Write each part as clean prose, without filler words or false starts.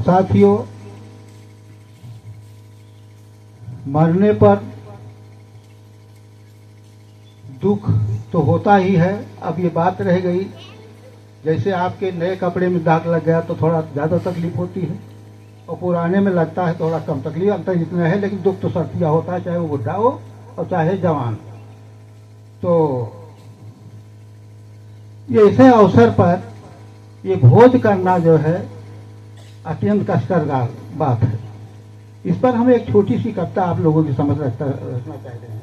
साथियों, मरने पर दुख तो होता ही है। अब ये बात रह गई, जैसे आपके नए कपड़े में दाग लग गया तो थोड़ा ज़्यादा तकलीफ होती है और पुराने में लगता है थोड़ा कम तकलीफ। अंतर इतना है, लेकिन दुख तो सर्दिया होता है, चाहे वो बुढ़ा हो और चाहे जवान। तो ये ऐसे अवसर पर ये भोज करना जो है अत्यंत कष्टकर बात है। इस पर हम एक छोटी सी कविता आप लोगों की समझ रखना चाहते हैं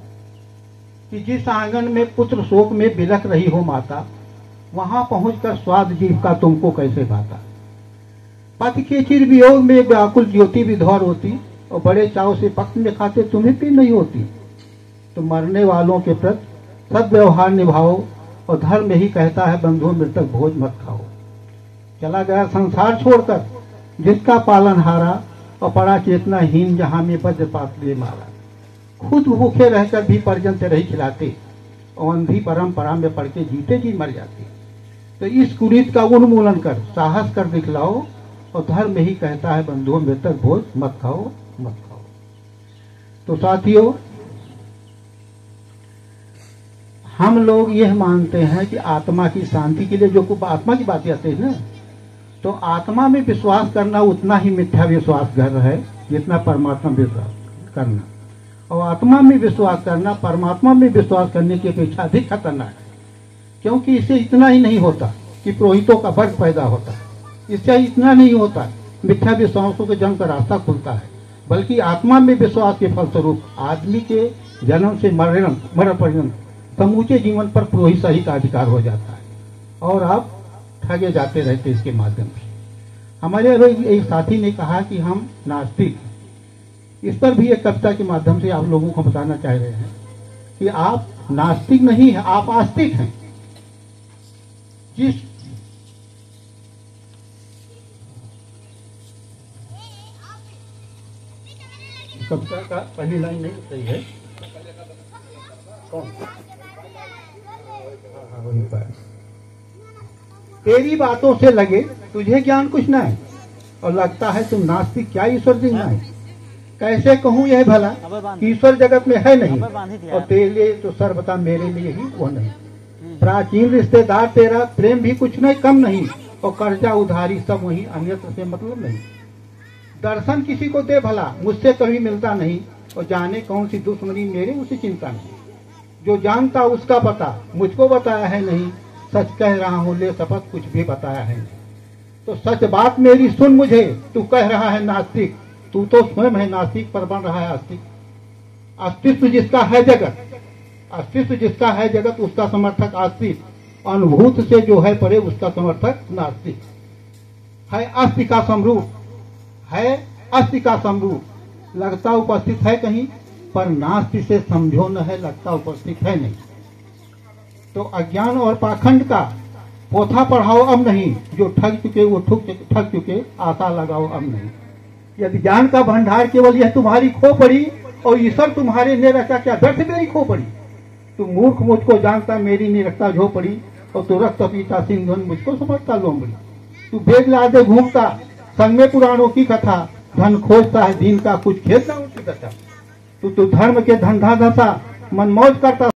कि जिस आंगन में पुत्र शोक में बिलख रही हो माता, वहां पहुंचकर स्वाद जीव का तुमको कैसे भाता। पति के चिर वियोग में व्याकुल ज्योति विधौर होती और बड़े चाव से पक्ष में खाते तुम्हें भी नहीं होती। तो मरने वालों के प्रति सद्व्यवहार निभाओ और धर्म ही कहता है बंधु मृतक भोज मत खाओ। चला गया संसार छोड़कर जिसका पालन हारा और पड़ा चेतनाहीन जहां में वज्रपात लिए मारा। खुद भूखे रहकर भी परिजन से नहीं खिलाते और अंधी परंपरा में पड़ के जीते जी मर जाते। तो इस कुरीत का उन्मूलन कर साहस कर दिखलाओ और धर्म ही कहता है बंधुओं मृतक भोज मत खाओ मत खाओ। तो साथियों, हम लोग यह मानते हैं कि आत्मा की शांति के लिए जो आत्मा की बातें आती है ना, तो आत्मा में विश्वास करना उतना ही मिथ्या विश्वास घर है जितना परमात्मा विश्वास करना। और आत्मा में विश्वास करना परमात्मा में विश्वास करने की अपेक्षा अधिक खतरनाक है, क्योंकि इससे इतना ही नहीं होता कि पुरोहितों का वर्ग पैदा होता है, इससे इतना नहीं होता मिथ्या विश्वासों के जन्म का रास्ता खुलता है, बल्कि आत्मा में विश्वास के फलस्वरूप आदमी के जन्म से मरण पर्यंत समूचे जीवन पर पुरोहित सही का अधिकार हो जाता है और आप ठगे जाते रहते इसके माध्यम से। हमारे एक साथी ने कहा कि हम नास्तिक, इस पर भी एक कविता के माध्यम से आप लोगों को बताना चाह रहे हैं कि आप नास्तिक नहीं हैं, आप आस्तिक हैं। जिस कविता का पहली लाइन नहीं सही है, कौन? वही पर तेरी बातों से लगे तुझे ज्ञान कुछ न है और लगता है तुम नास्तिक, क्या ईश्वर जिंदा है। कैसे कहूँ यह भला कि ईश्वर जगत में है नहीं और तेरे लिए तो सर्वथा मेरे लिए ही वो नहीं। प्राचीन रिश्तेदार तेरा प्रेम भी कुछ नहीं कम नहीं और कर्जा उधारी सब वही, अन्यत्र से मतलब नहीं। दर्शन किसी को दे भला मुझसे कभी मिलता नहीं और जाने कौन सी दुश्मनी मेरे उसे चिंता नहीं। जो जानता उसका पता मुझको बताया है नहीं, सच कह रहा हूँ ले शपथ कुछ भी बताया है नहीं। तो सच बात मेरी सुन मुझे, तू कह रहा है नास्तिक, तू तो स्वयं है नास्तिक पर बन रहा है आस्तिक। अस्तित्व जिसका है जगत, अस्तित्व जिसका है जगत उसका समर्थक आस्तिक, अनुभूत से जो है परे उसका समर्थक नास्तिक। है अस्थि का समरूप, है अस्थि का समरूप, लगता उपस्थित है कहीं पर नास्ति से समझो न है, लगता उपस्थित है नहीं। तो अज्ञान और पाखंड का पोथा पढ़ाओ अब नहीं, जो ठग चुके वो ठग चुके, आशा लगाओ अब नहीं। यदि ज्ञान का भंडार केवल यह तुम्हारी खो पड़ी और ईश्वर तुम्हारे ने रखा, क्या व्यर्थ मेरी खो पड़ी। तू मूर्ख मुझको जानता मेरी निरखता झो पड़ी और तू रक्त पीता सिंधन मुझको समझता लोमड़ी। तू बेग लादे घूमता संग में पुराणों की कथा, धन खोजता है दीन का कुछ खेलता उसकी दशा। तू धर्म के धंधा धसा मन मौज करता